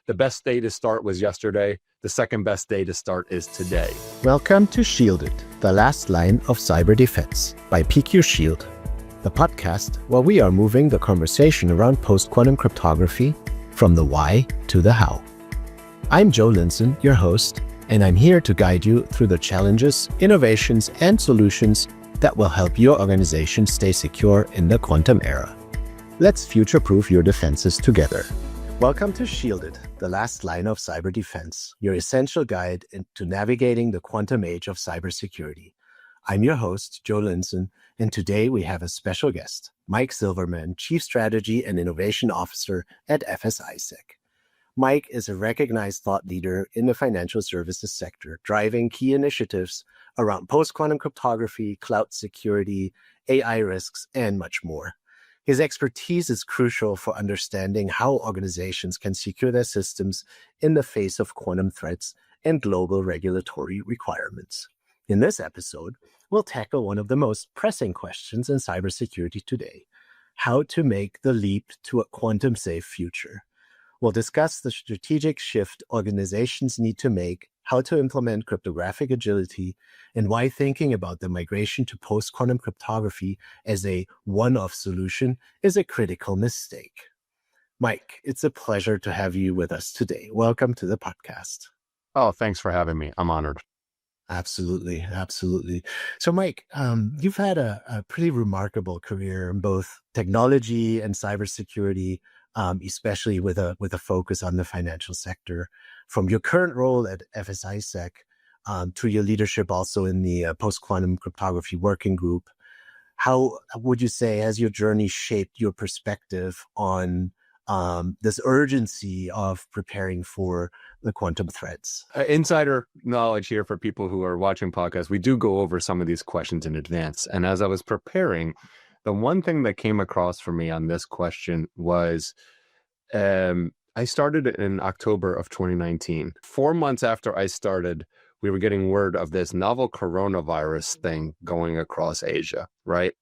The best day to start was yesterday. The second best day to start is today. Welcome to Shielded, the last line of cyber defense by PQ Shield, the podcast where we are moving the conversation around post-quantum cryptography from the why to the how. I'm Joe Lintzen, your host, and I'm here to guide you through the challenges, innovations, and solutions that will help your organization stay secure in the quantum era. Let's future-proof your defenses together. Welcome to Shielded, the last line of cyber defense, your essential guide into navigating the quantum age of cybersecurity. I'm your host, Joe Lintzen, and today we have a special guest, Mike Silverman, Chief Strategy and Innovation Officer at FS-ISAC. Mike is a recognized thought leader in the financial services sector, driving key initiatives around post-quantum cryptography, cloud security, AI risks, and much more. His expertise is crucial for understanding how organizations can secure their systems in the face of quantum threats and global regulatory requirements. In this episode, we'll tackle one of the most pressing questions in cybersecurity today: how to make the leap to a quantum-safe future. We'll discuss the strategic shift organizations need to make, how to implement cryptographic agility, and why thinking about the migration to post-quantum cryptography as a one-off solution is a critical mistake. Mike, it's a pleasure to have you with us today. Welcome to the podcast. Oh, thanks for having me. I'm honored. Absolutely. So Mike, you've had a pretty remarkable career in both technology and cybersecurity, especially with a focus on the financial sector. From your current role at FS-ISAC to your leadership also in the post-quantum cryptography working group, how would you say has your journey shaped your perspective on this urgency of preparing for the quantum threats? Insider knowledge here for people who are watching podcasts. We do go over some of these questions in advance. And as I was preparing, the one thing that came across for me on this question was I started in October of 2019. 4 months after I started, we were getting word of this novel coronavirus thing going across Asia, right?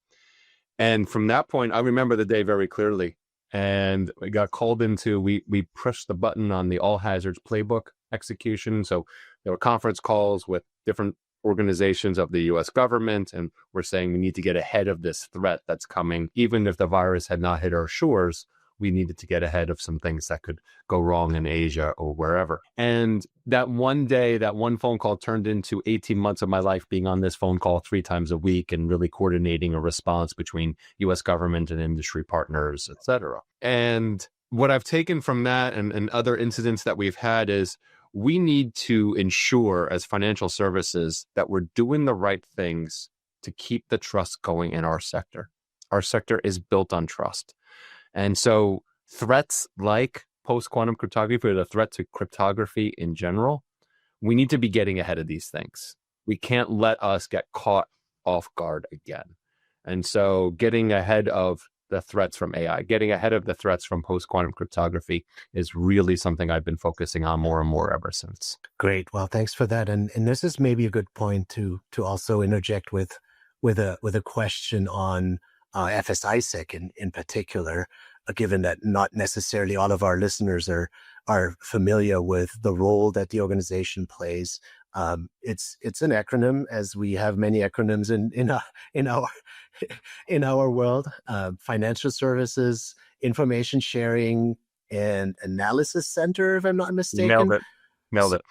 And from that point, I remember the day very clearly. And we got called into, we pushed the button on the all hazards playbook execution. So there were conference calls with different organizations of the US government, and we're saying we need to get ahead of this threat that's coming. Even if the virus had not hit our shores, we needed to get ahead of some things that could go wrong in Asia or wherever. And that one day, that one phone call turned into 18 months of my life being on this phone call 3 times a week and really coordinating a response between US government and industry partners, et cetera. And what I've taken from that and other incidents that we've had is we need to ensure as financial services that we're doing the right things to keep the trust going in our sector. Our sector is built on trust. And so threats like post-quantum cryptography or the threat to cryptography in general, we need to be getting ahead of these things. We can't let us get caught off guard again. And so getting ahead of the threats from AI, getting ahead of the threats from post-quantum cryptography is really something I've been focusing on more and more ever since. Great. Well, thanks for that. And this is maybe a good point to also interject with a question on FS-ISAC in particular, given that not necessarily all of our listeners are familiar with the role that the organization plays. It's an acronym, as we have many acronyms in our world. Financial Services, Information Sharing, and Analysis Center, if I'm not mistaken. Nailed it.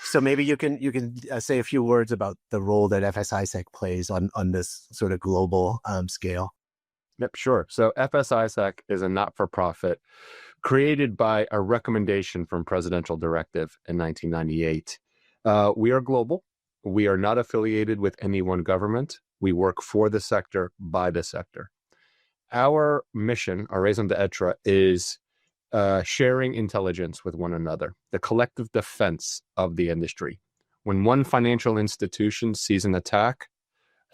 So maybe you can say a few words about the role that FS-ISAC plays on this sort of global scale. Yep, sure. So FS-ISAC is a not-for-profit created by a recommendation from presidential directive in 1998. We are global. We are not affiliated with any one government. We work for the sector, by the sector. Our mission, our raison d'etre, is sharing intelligence with one another, the collective defense of the industry. When one financial institution sees an attack,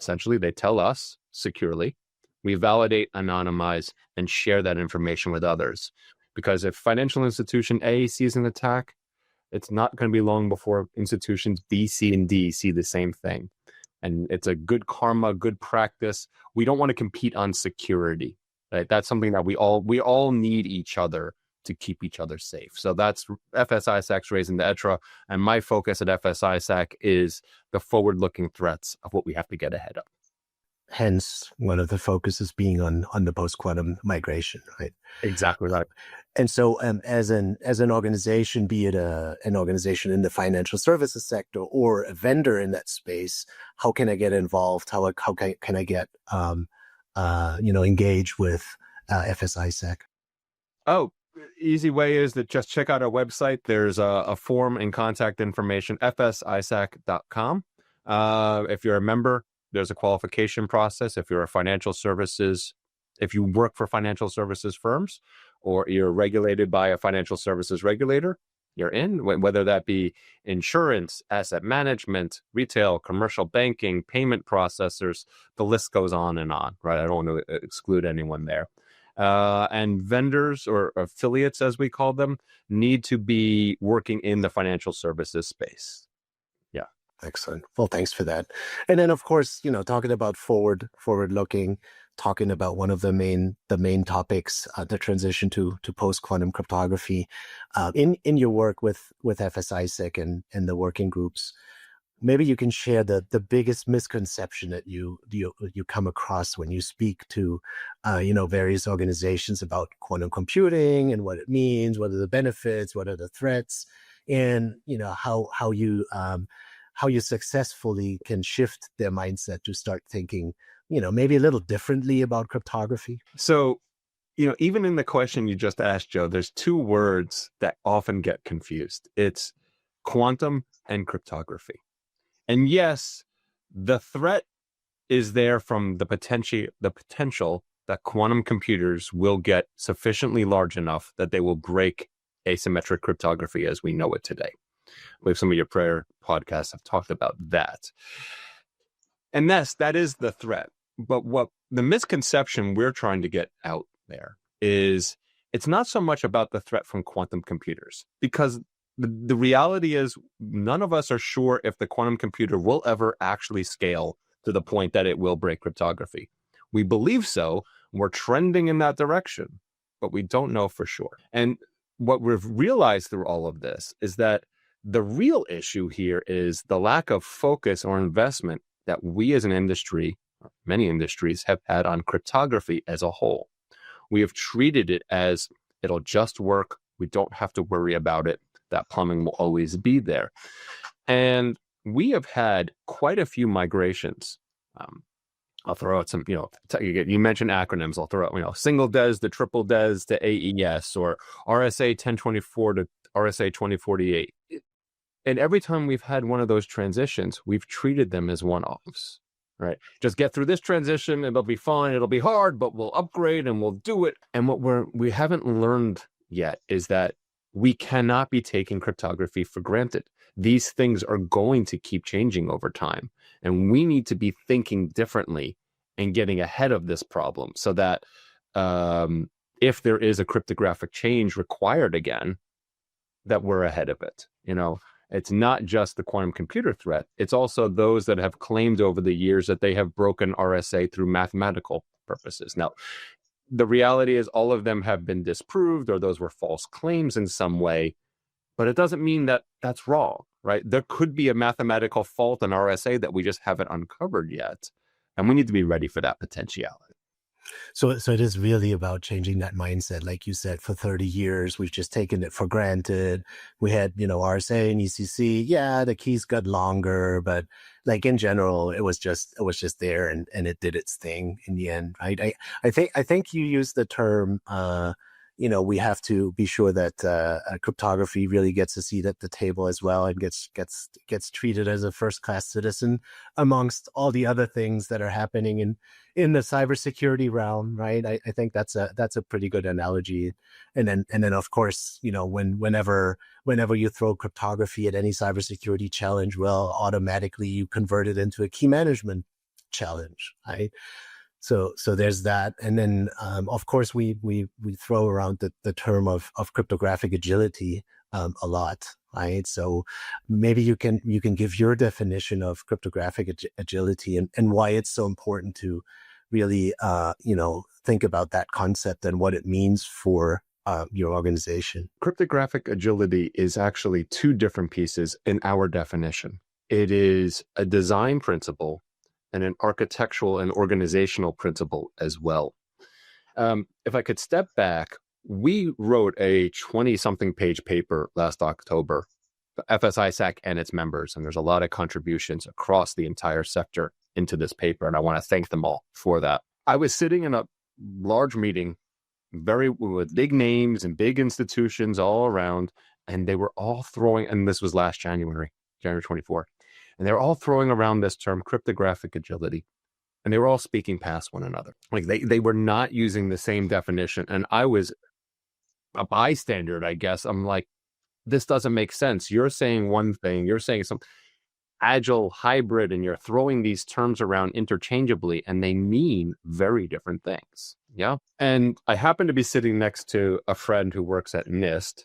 essentially they tell us securely. We validate, anonymize, and share that information with others. Because if financial institution A sees an attack, it's not going to be long before institutions B, C, and D see the same thing. And it's a good karma, good practice. We don't want to compete on security. Right? That's something that we all need each other to keep each other safe. So that's FS-ISAC's raising the ETRA, and my focus at FS-ISAC is the forward-looking threats of what we have to get ahead of. Hence, one of the focuses being on the post-quantum migration, right? Exactly right. And so, as an organization, be it an organization in the financial services sector or a vendor in that space, how can I get involved? How can I get engage with FS-ISAC? Oh, easy way is to just check out our website. There's a form and contact information, FS-ISAC.com. If you're a member, there's a qualification process. If you're a financial services, if you work for financial services firms, or you're regulated by a financial services regulator, you're in, whether that be insurance, asset management, retail, commercial banking, payment processors, the list goes on, right? I don't want to exclude anyone there. And vendors or affiliates, as we call them, need to be working in the financial services space. Yeah. Excellent. Well, thanks for that. And then, of course, talking about forward looking, talking about one of the main topics, the transition to post quantum cryptography. In your work with FS-ISAC and the working groups, maybe you can share the biggest misconception that you come across when you speak to various organizations about quantum computing and what it means, what are the benefits, what are the threats, and how you successfully can shift their mindset to start thinking maybe a little differently about cryptography. So even in the question you just asked, Joe, there's two words that often get confused. It's quantum and cryptography. And yes, the threat is there from the potential that quantum computers will get sufficiently large enough that they will break asymmetric cryptography as we know it today. I believe some of your prior podcasts have talked about that. And that is the threat. But what the misconception we're trying to get out there is it's not so much about the threat from quantum computers, because the reality is none of us are sure if the quantum computer will ever actually scale to the point that it will break cryptography. We believe so. We're trending in that direction, but we don't know for sure. And what we've realized through all of this is that the real issue here is the lack of focus or investment that we as an industry, many industries, have had on cryptography as a whole. We have treated it as it'll just work. We don't have to worry about it. That plumbing will always be there. And we have had quite a few migrations. I'll throw out some, you mentioned acronyms. I'll throw out, single DES to triple DES to AES, or RSA 1024 to RSA 2048. And every time we've had one of those transitions, we've treated them as one-offs, right? Just get through this transition and it'll be fine. It'll be hard, but we'll upgrade and we'll do it. And what we haven't learned yet is that we cannot be taking cryptography for granted. These things are going to keep changing over time. And we need to be thinking differently and getting ahead of this problem so that if there is a cryptographic change required again, that we're ahead of it. It's not just the quantum computer threat. It's also those that have claimed over the years that they have broken RSA through mathematical purposes. Now, the reality is all of them have been disproved, or those were false claims in some way, but it doesn't mean that that's wrong, right? There could be a mathematical fault in RSA that we just haven't uncovered yet, and we need to be ready for that potentiality. So it is really about changing that mindset. Like you said, for 30 years, we've just taken it for granted. We had, RSA and ECC. Yeah, the keys got longer, but like in general, it was just there and it did its thing in the end, right? I think you used the term, we have to be sure that cryptography really gets a seat at the table as well and gets treated as a first-class citizen amongst all the other things that are happening in the cybersecurity realm, right? I think that's a pretty good analogy. And then of course, whenever you throw cryptography at any cybersecurity challenge, well, automatically you convert it into a key management challenge, right? So there's that. And then, of course, we throw around the term of cryptographic agility a lot, right? So maybe you can give your definition of cryptographic agility and why it's so important to really, think about that concept and what it means for your organization? Cryptographic agility is actually two different pieces in our definition. It is a design principle and an architectural and organizational principle as well. If I could step back, we wrote a 20-something page paper last October, FS-ISAC and its members, and there's a lot of contributions across the entire sector into this paper, and I want to thank them all for that. I was sitting in a large meeting, with big names and big institutions all around, and they were all throwing, and this was last January 24, and they were all throwing around this term cryptographic agility. And they were all speaking past one another. Like they were not using the same definition. And I was a bystander, I guess. I'm like, this doesn't make sense. You're saying one thing, you're saying some agile hybrid, and you're throwing these terms around interchangeably, and they mean very different things. Yeah. And I happened to be sitting next to a friend who works at NIST.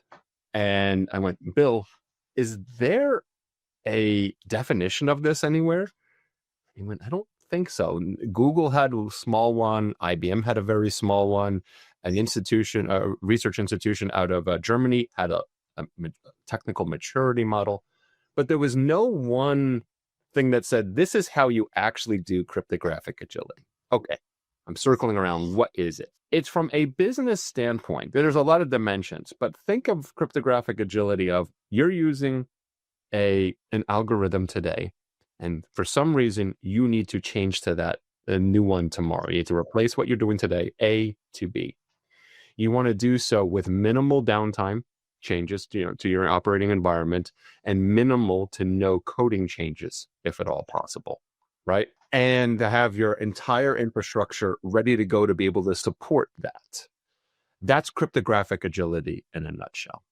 And I went, Bill, is there a definition of this anywhere? He went, I don't think so. Google had a small one. IBM had a very small one. An institution, a research institution out of Germany had a technical maturity model. But there was no one thing that said, this is how you actually do cryptographic agility. Okay, I'm circling around. What is it? It's from a business standpoint. There's a lot of dimensions, but think of cryptographic agility of you're using an algorithm today, and for some reason, you need to change to a new one tomorrow. You need to replace what you're doing today, A to B. You want to do so with minimal downtime changes to your operating environment, and minimal to no coding changes, if at all possible, right? And to have your entire infrastructure ready to go to be able to support that. That's cryptographic agility in a nutshell.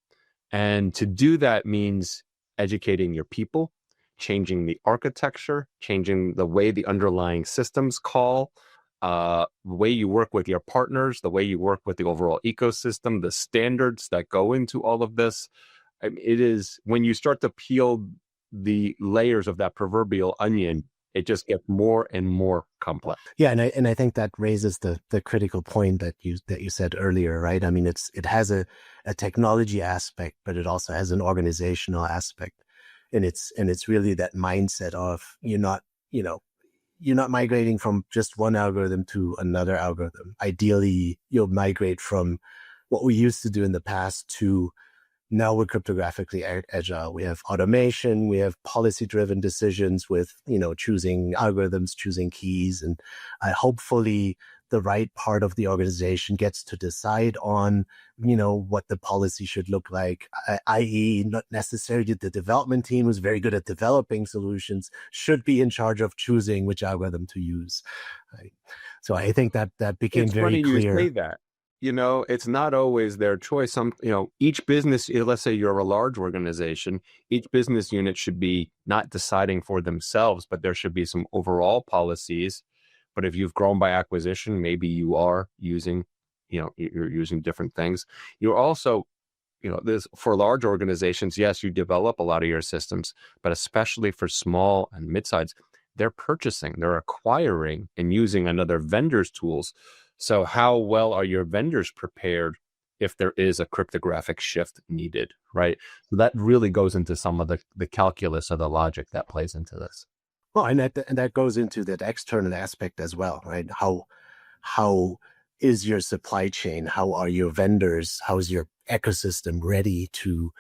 And to do that means educating your people, changing the architecture, changing the way the underlying systems call, the way you work with your partners, the way you work with the overall ecosystem, the standards that go into all of this. It is, when you start to peel the layers of that proverbial onion, it just gets more and more complex. Yeah, and I think that raises the critical point that you said earlier, right? I mean, it has a technology aspect, but it also has an organizational aspect. And it's really that mindset of you're not migrating from just one algorithm to another algorithm. Ideally, you'll migrate from what we used to do in the past to now we're cryptographically agile. We have automation, we have policy-driven decisions with, choosing algorithms, choosing keys, and hopefully the right part of the organization gets to decide on, what the policy should look like, i.e. not necessarily the development team who's very good at developing solutions should be in charge of choosing which algorithm to use. Right? So I think that became very clear. You say that. It's not always their choice. Each business, let's say you're a large organization, each business unit should be not deciding for themselves, but there should be some overall policies. But if you've grown by acquisition, maybe you are using, you're using different things. You're also, this for large organizations, yes, you develop a lot of your systems, but especially for small and mid-size, they're purchasing, they're acquiring and using another vendor's tools. So how well are your vendors prepared if there is a cryptographic shift needed, right? So that really goes into some of the calculus or the logic that plays into this. Well, and that goes into that external aspect as well, right? How is your supply chain? How are your vendors? How is your ecosystem ready to,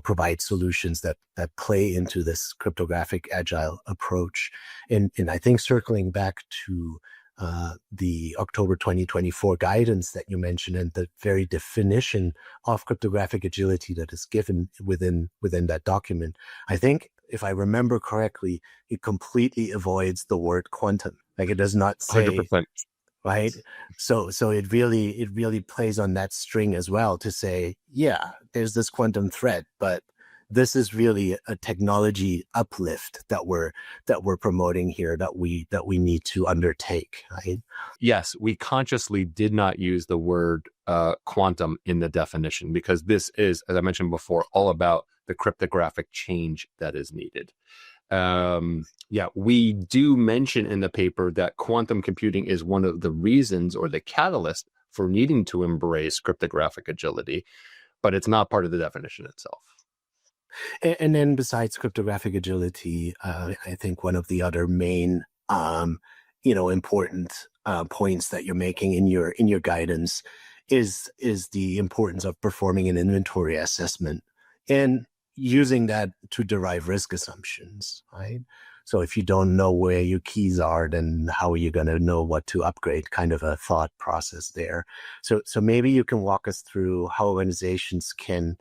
provide solutions that play into this cryptographic agile approach? And I think circling back to the October 2024 guidance that you mentioned and the very definition of cryptographic agility that is given within that document, I think, if I remember correctly, it completely avoids the word quantum. Like, it does not say 100%. Right. So it really plays on that string as well to say, yeah, there's this quantum threat, but this is really a technology uplift that we're promoting here that we need to undertake. Right. Yes, we consciously did not use the word quantum in the definition because this is, as I mentioned before, all about the cryptographic change that is needed. We do mention in the paper that quantum computing is one of the reasons or the catalyst for needing to embrace cryptographic agility, but it's not part of the definition itself. And then besides cryptographic agility, I think one of the other main, important points that you're making in your guidance is the importance of performing an inventory assessment and using that to derive risk assumptions, right? So if you don't know where your keys are, then how are you going to know what to upgrade? Kind of a thought process there. So maybe you can walk us through how organizations can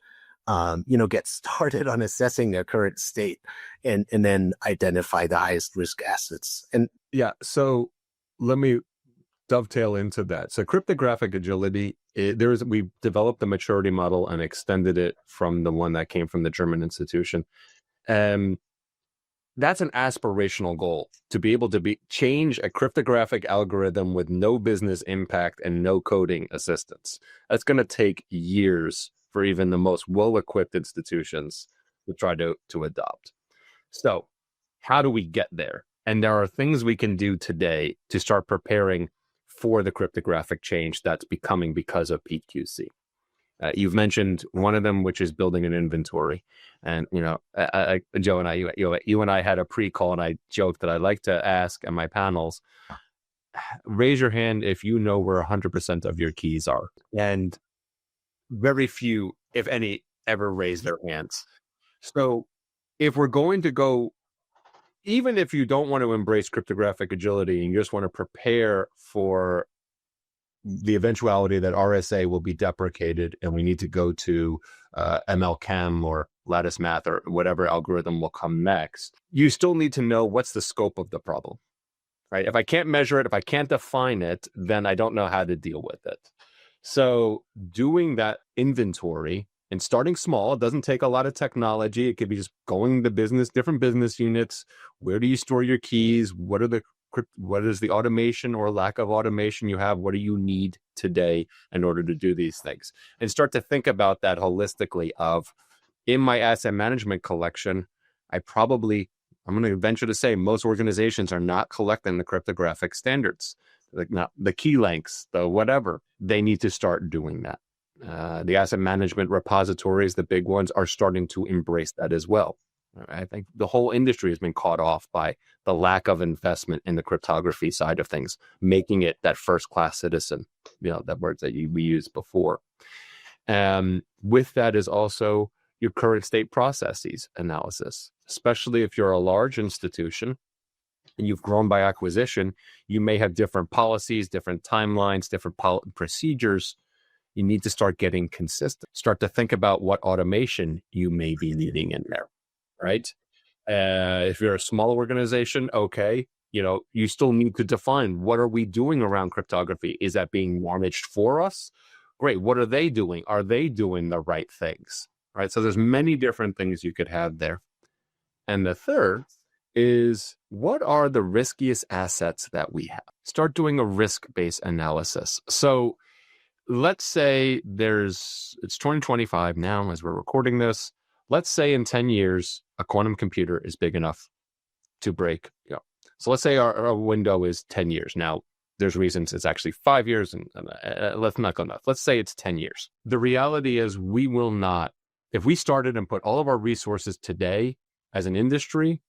get started on assessing their current state and then identify the highest risk assets. And yeah, so let me dovetail into that. So cryptographic agility, we developed the maturity model and extended it from the one that came from the German institution. That's an aspirational goal, to be able to change a cryptographic algorithm with no business impact and no coding assistance. That's going to take years for even the most well-equipped institutions to try to adopt. So how do we get there? And there are things we can do today to start preparing for the cryptographic change that's becoming because of PQC. You've mentioned one of them, which is building an inventory. And, Joe and you and I had a pre-call, and I joked that I like to ask at my panels, raise your hand if you know where 100% of your keys are. And very few, if any, ever raise their hands. So if we're going to go, even if you don't want to embrace cryptographic agility and you just want to prepare for the eventuality that RSA will be deprecated and we need to go to ML-Chem or lattice math or whatever algorithm will come next, you still need to know what's the scope of the problem, right? If I can't measure it, if I can't define it, then I don't know how to deal with it. So doing that inventory and starting small, it doesn't take a lot of technology. It could be just going to different business units. Where do you store your keys? What is the automation or lack of automation you have? What do you need today in order to do these things? And start to think about that holistically of, in my asset management collection, I'm going to venture to say most organizations are not collecting the cryptographic standards, like not the key lengths, the whatever. They need to start doing that. The asset management repositories, the big ones, are starting to embrace that as well. I think the whole industry has been caught off by the lack of investment in the cryptography side of things, making it that first-class citizen, that words that we used before. With that is also your current state processes analysis, especially if you're a large institution and you've grown by acquisition. You may have different policies, different timelines, different procedures. You need to start getting consistent. Start to think about what automation you may be needing in there, right? If you're a small organization, okay, you still need to define, what are we doing around cryptography? Is that being managed for us? Great. What are they doing? Are they doing the right things? Right. So there's many different things you could have there. And the third is, what are the riskiest assets that we have? Start doing a risk-based analysis. So let's say it's 2025 now as we're recording this. Let's say in 10 years, a quantum computer is big enough to break. So let's say our window is 10 years. Now, there's reasons it's actually 5 years, and let's not go nuts. Let's say it's 10 years. The reality is, we will not, if we started and put all of our resources today as an industry,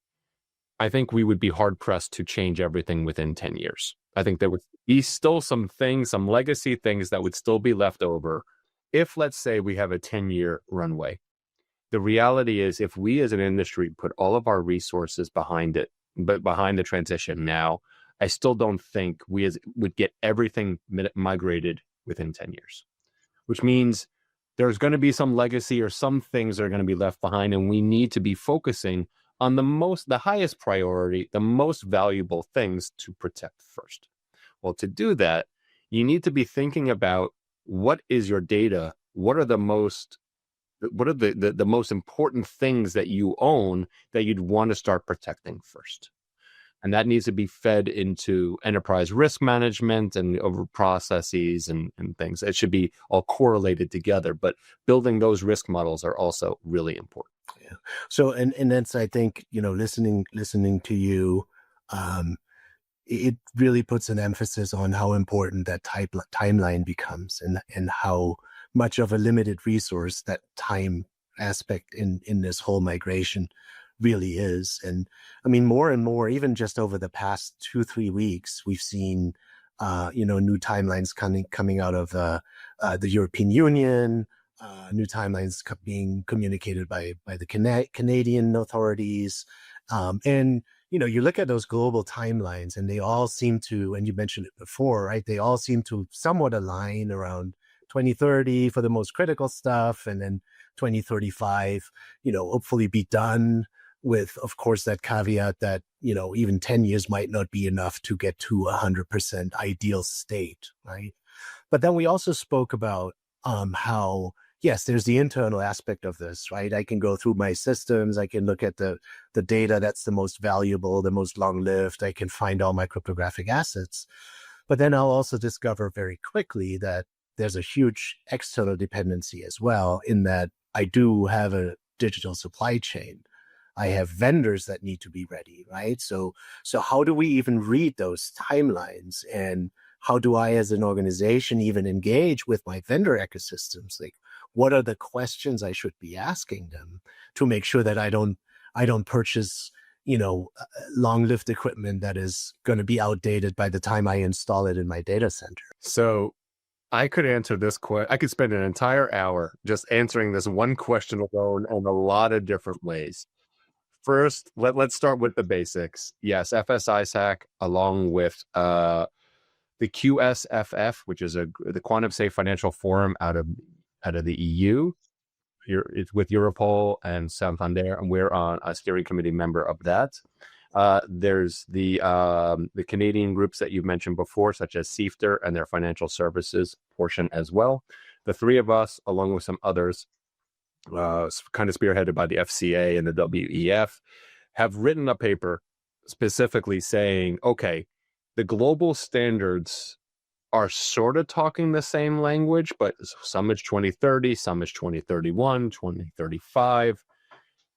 I think we would be hard pressed to change everything within 10 years. I think there would be still some legacy things that would still be left over if, let's say, we have a 10-year runway. The reality is, if we as an industry put all of our resources behind it, but behind the transition now, I still don't think we would get everything migrated within 10 years, which means there's going to be some legacy or some things that are going to be left behind, and we need to be focusing on the highest priority, the most valuable things to protect first. Well, to do that, you need to be thinking about, what is your data? What are the most important things that you own that you'd want to start protecting first? And that needs to be fed into enterprise risk management and over processes and things. It should be all correlated together, but building those risk models are also really important. Yeah. So, and that's, I think, listening to you, it really puts an emphasis on how important that timeline becomes, and how much of a limited resource that time aspect in this whole migration really is. And I mean, more and more, even just over the past 2-3 weeks, we've seen new timelines coming out of the European Union, new timelines being communicated by the Canadian authorities, and you look at those global timelines, and they all seem to, and you mentioned it before, right? They all seem to somewhat align around 2030 for the most critical stuff, and then 2035, hopefully be done with, of course, that caveat that, even 10 years might not be enough to get to 100% ideal state, right? But then we also spoke about how, yes, there's the internal aspect of this, right? I can go through my systems. I can look at the data that's the most valuable, the most long-lived. I can find all my cryptographic assets. But then I'll also discover very quickly that there's a huge external dependency as well, in that I do have a digital supply chain. I have vendors that need to be ready, right? So how do we even read those timelines? And how do I, as an organization, even engage with my vendor ecosystems? Like, what are the questions I should be asking them to make sure that I don't purchase, long-lived equipment that is going to be outdated by the time I install it in my data center? So I could answer this question. I could spend an entire hour just answering this one question alone in a lot of different ways. First, let's start with the basics. Yes, FS-ISAC, along with the QSFF, which is the Quantum Safe Financial Forum out of the EU. It's with Europol and Santander, and we're on a steering committee member of that. There's the Canadian groups that you've mentioned before, such as CFTR and their financial services portion as well. The three of us, along with some others, kind of spearheaded by the FCA and the WEF, have written a paper specifically saying, okay, the global standards are sort of talking the same language, but some is 2030, some is 2031, 2035.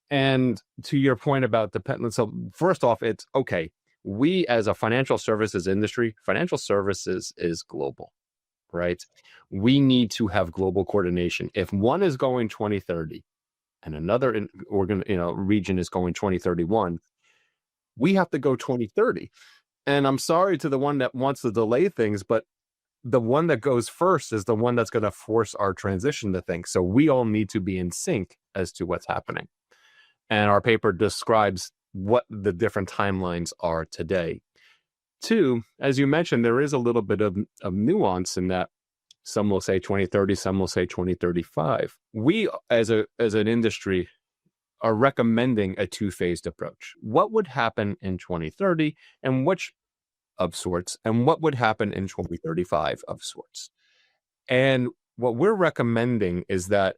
And to your point about dependence, so first off, it's okay. We, as a financial services industry, financial services is global, right? We need to have global coordination. If one is going 2030 and another region is going 2031, we have to go 2030. And I'm sorry to the one that wants to delay things, but the one that goes first is the one that's going to force our transition to things. So we all need to be in sync as to what's happening. And our paper describes what the different timelines are today. Two, as you mentioned, there is a little bit of nuance in that some will say 2030, some will say 2035. We, as an industry, are recommending a two-phased approach. What would happen in 2030 and which of sorts, and what would happen in 2035 of sorts. And what we're recommending is that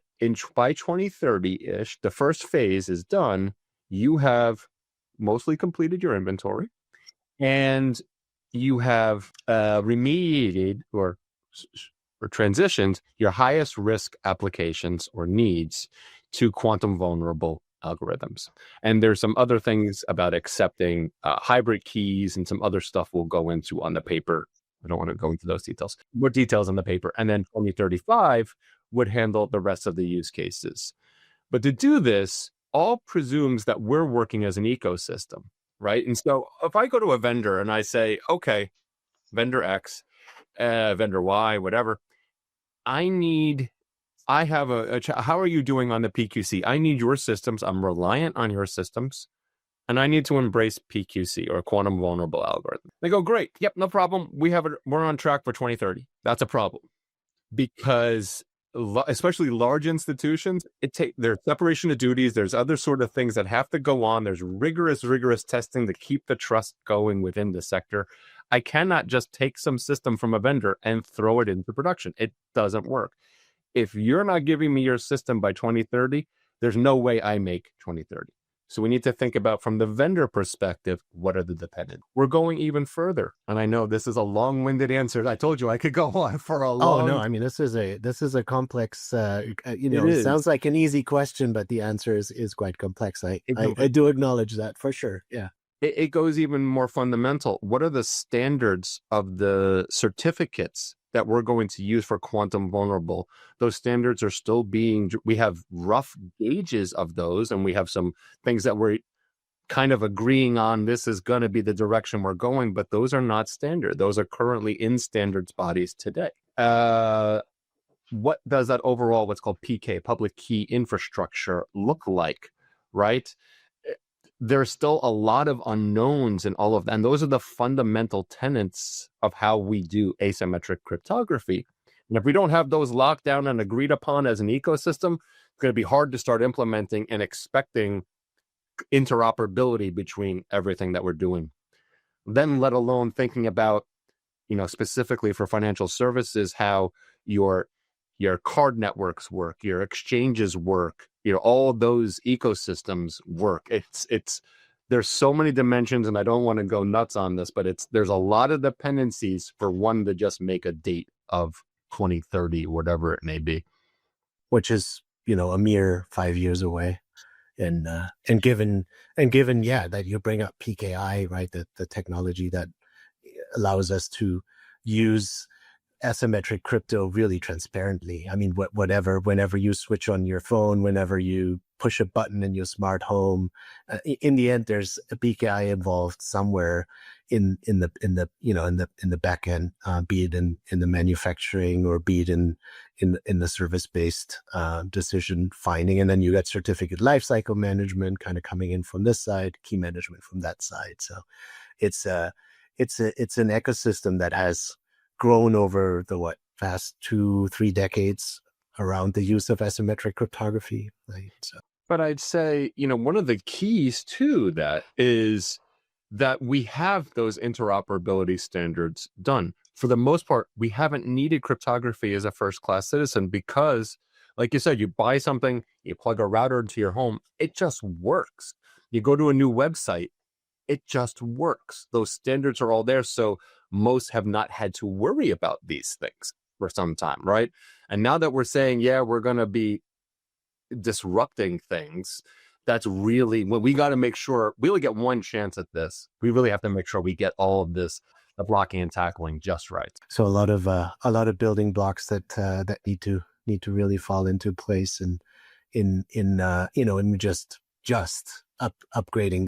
by 2030-ish, the first phase is done. You have mostly completed your inventory, and you have remediated or transitioned your highest risk applications or needs to quantum vulnerable algorithms. And there's some other things about accepting hybrid keys and some other stuff we'll go into on the paper. I don't want to go into those details. More details on the paper. And then 2035 would handle the rest of the use cases. But to do this, all presumes that we're working as an ecosystem, right? And so if I go to a vendor and I say, okay, vendor X, vendor Y, whatever, I have how are you doing on the PQC? I need your systems. I'm reliant on your systems. And I need to embrace PQC, or quantum vulnerable algorithm. They go, great. Yep, no problem. We're on track for 2030. That's a problem. Because especially large institutions, there's separation of duties. There's other sort of things that have to go on. There's rigorous testing to keep the trust going within the sector. I cannot just take some system from a vendor and throw it into production. It doesn't work. If you're not giving me your system by 2030, there's no way I make 2030. So we need to think about, from the vendor perspective, what are the dependents? We're going even further. And I know this is a long-winded answer. I told you I could go on for a long... Oh, no, I mean, this is a complex, it sounds like an easy question, but the answer is quite complex. I do acknowledge that for sure. Yeah. it goes even more fundamental. What are the standards of the certificates that we're going to use for quantum vulnerable? Those standards are still we have rough gauges of those, and we have some things that we're kind of agreeing on. This is going to be the direction we're going, but those are not standard. Those are currently in standards bodies today. What does that overall, what's called PK, public key infrastructure, look like, right? There's still a lot of unknowns in all of that. And those are the fundamental tenets of how we do asymmetric cryptography. And if we don't have those locked down and agreed upon as an ecosystem, it's going to be hard to start implementing and expecting interoperability between everything that we're doing. Then let alone thinking about, specifically for financial services, how your card networks work, your exchanges work, all those ecosystems work. There's so many dimensions, and I don't want to go nuts on this, but there's a lot of dependencies for one to just make a date of 2030, whatever it may be. Which is, a mere 5 years away. And given, that you bring up PKI, right? The technology that allows us to use asymmetric crypto really transparently. I mean, whenever you switch on your phone, whenever you push a button in your smart home, in the end, there's a PKI involved somewhere in the back end, be it in the manufacturing or be it in the service-based decision finding. And then you got certificate lifecycle management kind of coming in from this side, key management from that side. So it's an ecosystem that has grown over the past 2-3 decades around the use of asymmetric cryptography. Right? So. But I'd say, one of the keys to that is that we have those interoperability standards done. For the most part, we haven't needed cryptography as a first-class citizen because, like you said, you buy something, you plug a router into your home, it just works. You go to a new website, it just works. Those standards are all there. So most have not had to worry about these things for some time, right? And now that we're saying, we're going to be disrupting things, that's really when we got to make sure we only get one chance at this. We really have to make sure we get all of this, the blocking and tackling, just right. So a lot of building blocks that need to really fall into place, and in just upgrading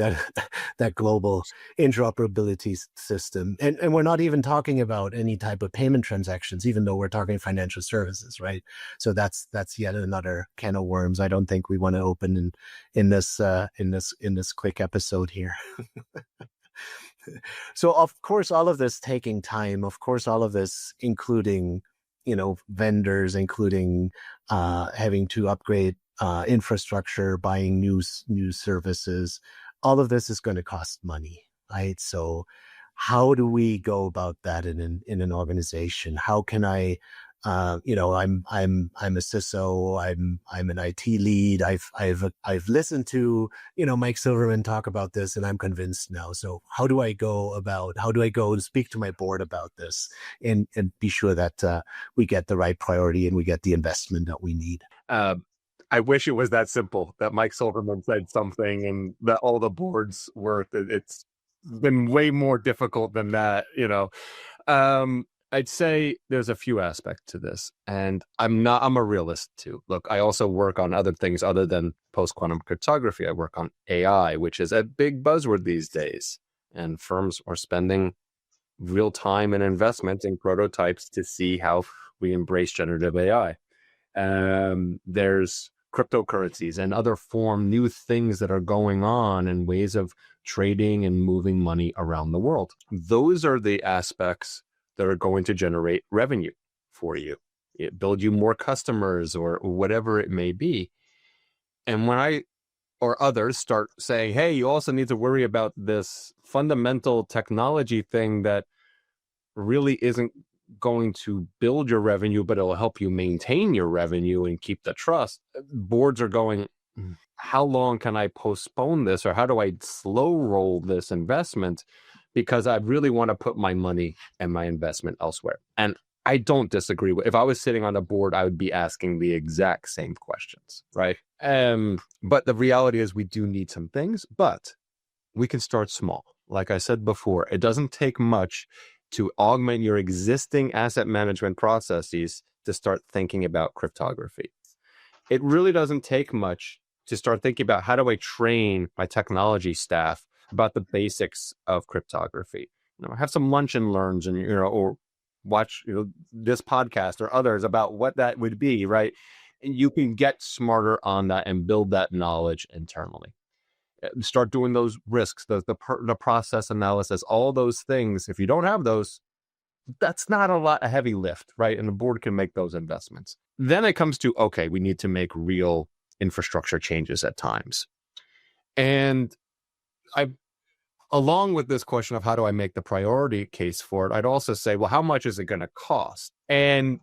that global interoperability system. And we're not even talking about any type of payment transactions, even though we're talking financial services, right? So that's yet another can of worms I don't think we want to open in this quick episode here. So of course, all of this taking time, of course, all of this including, vendors, including having to upgrade infrastructure, buying new services, all of this is going to cost money, right? So how do we go about that in an organization? How can I, I'm a CISO, I'm an IT lead. I've listened to, Mike Silverman talk about this, and I'm convinced now. So how do I go to speak to my board about this and be sure that we get the right priority and we get the investment that we need? I wish it was that simple, that Mike Silverman said something and that all the boards worked. It's been way more difficult than that, I'd say there's a few aspects to this, and I'm a realist too. Look, I also work on other things other than post-quantum cryptography. I work on AI, which is a big buzzword these days, and firms are spending real time and investment in prototypes to see how we embrace generative AI. There's cryptocurrencies and other new things that are going on and ways of trading and moving money around the world. Those are the aspects that are going to generate revenue for you, build you more customers or whatever it may be. And when I or others start saying, hey, you also need to worry about this fundamental technology thing that really isn't going to build your revenue, but it'll help you maintain your revenue and keep the trust, boards are going, how long can I postpone this, or how do I slow roll this investment? Because I really want to put my money and my investment elsewhere. And I don't disagree with, if I was sitting on a board, I would be asking the exact same questions, right? But the reality is we do need some things, but we can start small. Like I said before, it doesn't take much to augment your existing asset management processes to start thinking about cryptography. It really doesn't take much to start thinking about how do I train my technology staff about the basics of cryptography. Have some lunch and learns, and or watch this podcast or others about what that would be, right? And you can get smarter on that and build that knowledge internally. Start doing those risks, the process analysis, all those things. If you don't have those, that's not a lot of heavy lift, right? And the board can make those investments. Then it comes to, okay, we need to make real infrastructure changes at times. And along with this question of how do I make the priority case for it, I'd also say, well, how much is it going to cost? And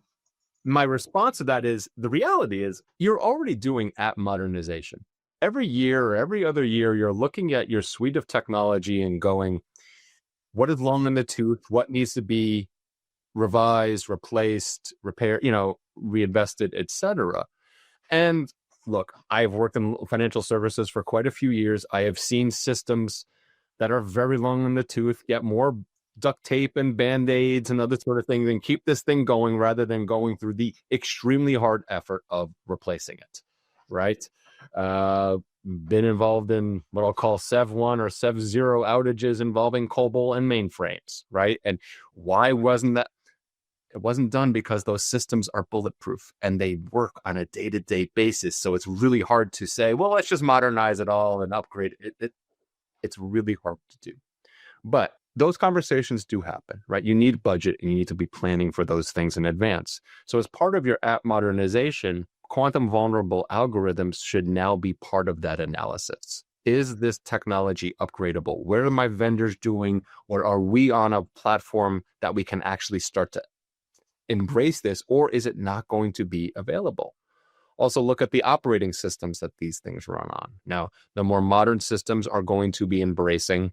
my response to that is, the reality is you're already doing app modernization. Every year or every other year, you're looking at your suite of technology and going, what is long in the tooth? What needs to be revised, replaced, repaired, reinvested, etc. And look, I've worked in financial services for quite a few years. I have seen systems that are very long in the tooth get more duct tape and band-aids and other sort of things and keep this thing going rather than going through the extremely hard effort of replacing it, right? Been involved in what I'll call Sev1 or Sev0 outages involving COBOL and mainframes, right? And why wasn't that? It wasn't done because those systems are bulletproof and they work on a day-to-day basis. So it's really hard to say, well, let's just modernize it all and upgrade it. It's really hard to do. But those conversations do happen, right? You need budget and you need to be planning for those things in advance. So as part of your app modernization, quantum vulnerable algorithms should now be part of that analysis. Is this technology upgradable? Where are my vendors doing? Or are we on a platform that we can actually start to embrace this, or is it not going to be available? Also look at the operating systems that these things run on. Now, the more modern systems are going to be embracing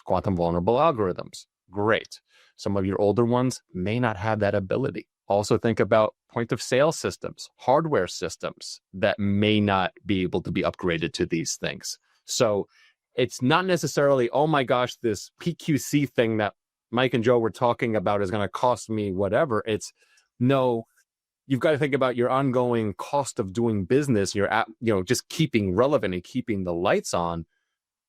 quantum vulnerable algorithms. Great. Some of your older ones may not have that ability. Also think about point of sale systems, hardware systems that may not be able to be upgraded to these things. So it's not necessarily, oh my gosh, this PQC thing that Mike and Joe were talking about is going to cost me whatever. It's no, you've got to think about your ongoing cost of doing business, your app, just keeping relevant and keeping the lights on.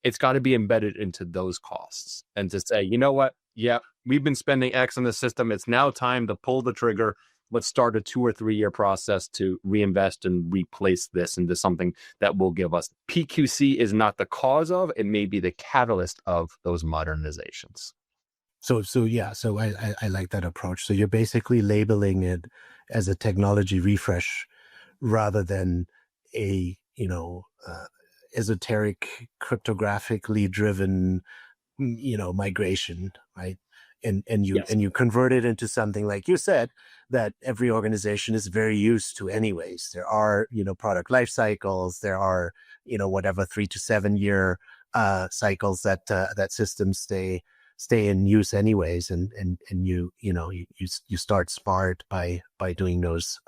It's got to be embedded into those costs and to say, you know what? Yeah, we've been spending X on the system. It's now time to pull the trigger. Let's start a 2 or 3 year process to reinvest and replace this into something that will give us. PQC is not the cause of, it may be the catalyst of those modernizations. So I like that approach. So you're basically labeling it as a technology refresh rather than a, esoteric, cryptographically driven, migration, right? And you convert it into something, like you said, that every organization is very used to anyways. There are, product life cycles, there are, whatever 3 to 7 year cycles that systems stay in use anyways, and you start smart by doing those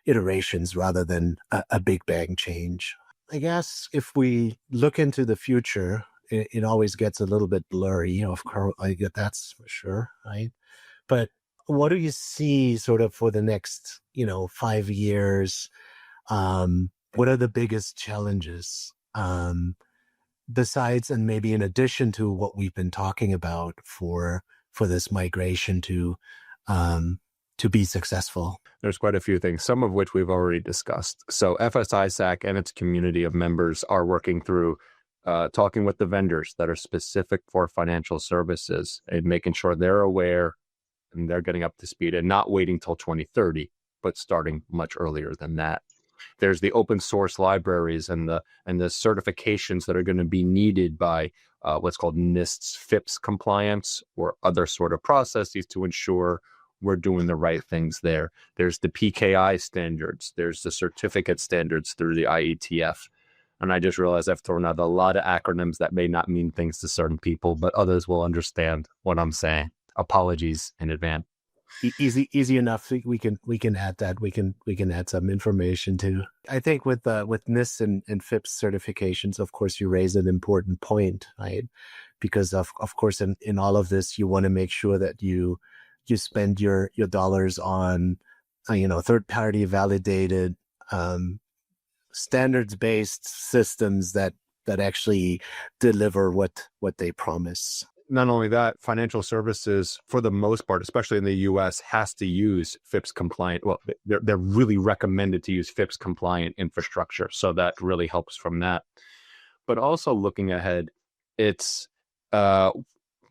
iterations rather than a big bang change. I guess if we look into the future, it always gets a little bit blurry. Of course, that's for sure, right? But what do you see sort of for the next 5 years? What are the biggest challenges? Besides, and maybe in addition to what we've been talking about for this migration to be successful? There's quite a few things, some of which we've already discussed. So FS-ISAC and its community of members are working through talking with the vendors that are specific for financial services and making sure they're aware and they're getting up to speed and not waiting till 2030, but starting much earlier than that. There's the open source libraries and the certifications that are going to be needed by what's called NIST's FIPS compliance or other sort of processes to ensure we're doing the right things there. There's the PKI standards. There's the certificate standards through the IETF. And I just realized I've thrown out a lot of acronyms that may not mean things to certain people, but others will understand what I'm saying. Apologies in advance. easy enough. We can add that. We can add some information too. I think with NIST and FIPS certifications, of course, you raise an important point, right? Because of course, in all of this, you want to make sure that you spend your dollars on third party validated standards based systems that actually deliver what they promise. Not only that, financial services, for the most part, especially in the US, has to use FIPS compliant. Well, they're really recommended to use FIPS compliant infrastructure. So that really helps from that. But also looking ahead, it's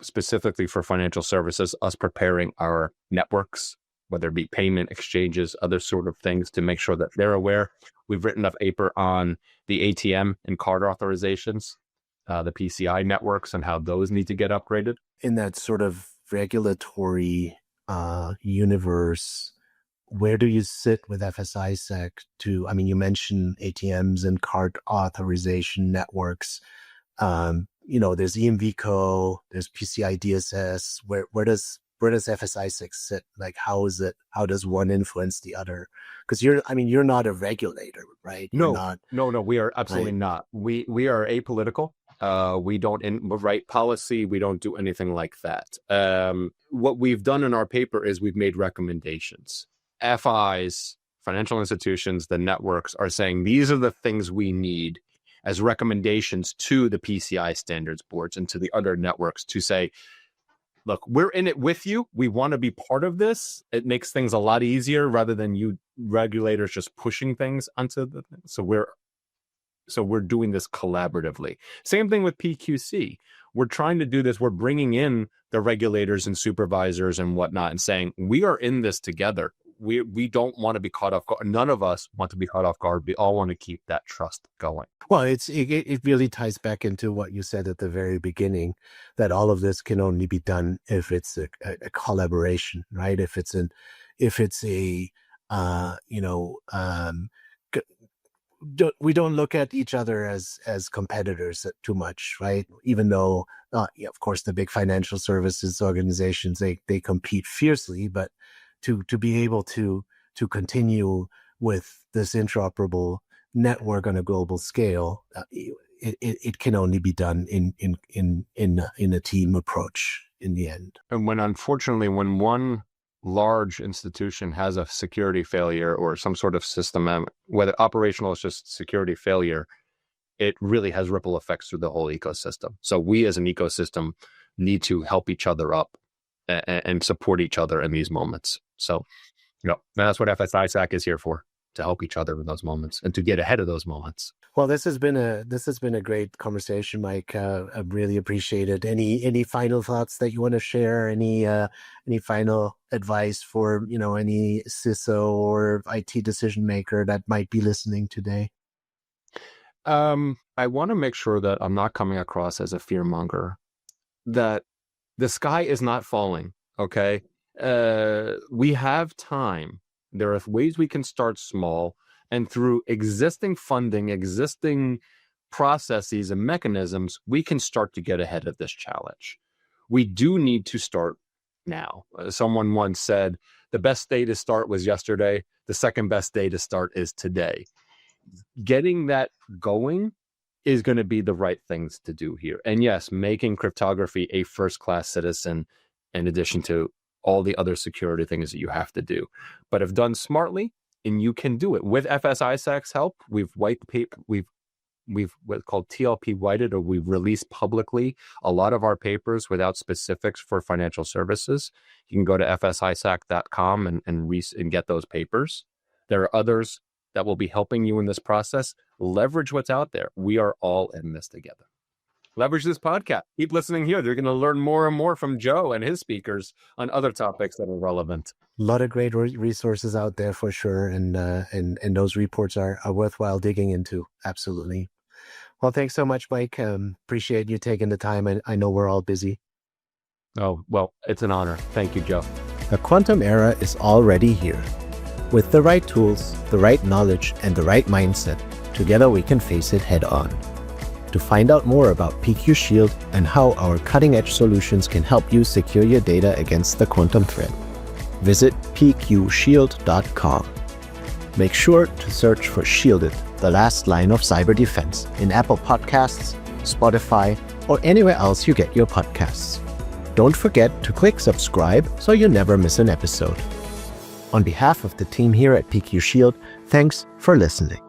specifically for financial services, us preparing our networks, whether it be payment exchanges, other sort of things, to make sure that they're aware. We've written a paper on the ATM and card authorizations, the PCI networks, and how those need to get upgraded. In that sort of regulatory universe, where do you sit with FS-ISAC you mentioned ATMs and card authorization networks. There's EMVCo, there's PCI DSS. Where does FS-ISAC sit? Like, how does one influence the other? Because you're not a regulator, right? No, we are absolutely not. We are apolitical. We don't write policy. We don't do anything like that. What we've done in our paper is we've made recommendations. FIs, financial institutions, the networks are saying these are the things we need as recommendations to the PCI standards boards and to the other networks to say, look, we're in it with you. We want to be part of this. It makes things a lot easier rather than you regulators just pushing things onto the thing. So we're doing this collaboratively. Same thing with PQC. We're trying to do this. We're bringing in the regulators and supervisors and whatnot and saying, we are in this together. We don't want to be caught off guard. None of us want to be caught off guard. We all want to keep that trust going. Well, it really ties back into what you said at the very beginning, that all of this can only be done if it's a collaboration, right? If it's we don't look at each other as competitors too much, right? Even though, of course, the big financial services organizations, they compete fiercely, but to be able to continue with this interoperable network on a global scale, it can only be done in a team approach in the end. And unfortunately, when one large institution has a security failure or some sort of system, whether operational is just security failure, it really has ripple effects through the whole ecosystem. So we as an ecosystem need to help each other up and support each other in these moments. So, that's what FS-ISAC is here for, to help each other in those moments and to get ahead of those moments. Well, this has been a great conversation, Mike. I really appreciate it. Any final thoughts that you want to share? Any final advice for any CISO or IT decision maker that might be listening today? I want to make sure that I'm not coming across as a fearmonger. That the sky is not falling. Okay, we have time. There are ways we can start small. And through existing funding, existing processes and mechanisms, we can start to get ahead of this challenge. We do need to start now. Someone once said, the best day to start was yesterday. The second best day to start is today. Getting that going is going to be the right things to do here. And yes, making cryptography a first-class citizen in addition to all the other security things that you have to do. But if done smartly, and you can do it. With FS-ISAC's help, we've what's called TLP whited, or we've released publicly a lot of our papers without specifics for financial services. You can go to FS-ISAC.com and get those papers. There are others that will be helping you in this process. Leverage what's out there. We are all in this together. Leverage this podcast. Keep listening here. They're going to learn more and more from Joe and his speakers on other topics that are relevant. A lot of great resources out there for sure, and those reports are worthwhile digging into. Absolutely. Well, thanks so much, Mike. Appreciate you taking the time. I know we're all busy. Oh, well, it's an honor. Thank you, Joe. The quantum era is already here. With the right tools, the right knowledge, and the right mindset, together we can face it head on. To find out more about PQ Shield and how our cutting-edge solutions can help you secure your data against the quantum threat, visit pqshield.com. Make sure to search for Shielded, the last line of cyber defense in Apple Podcasts, Spotify, or anywhere else you get your podcasts. Don't forget to click subscribe so you never miss an episode. On behalf of the team here at PQ Shield, thanks for listening.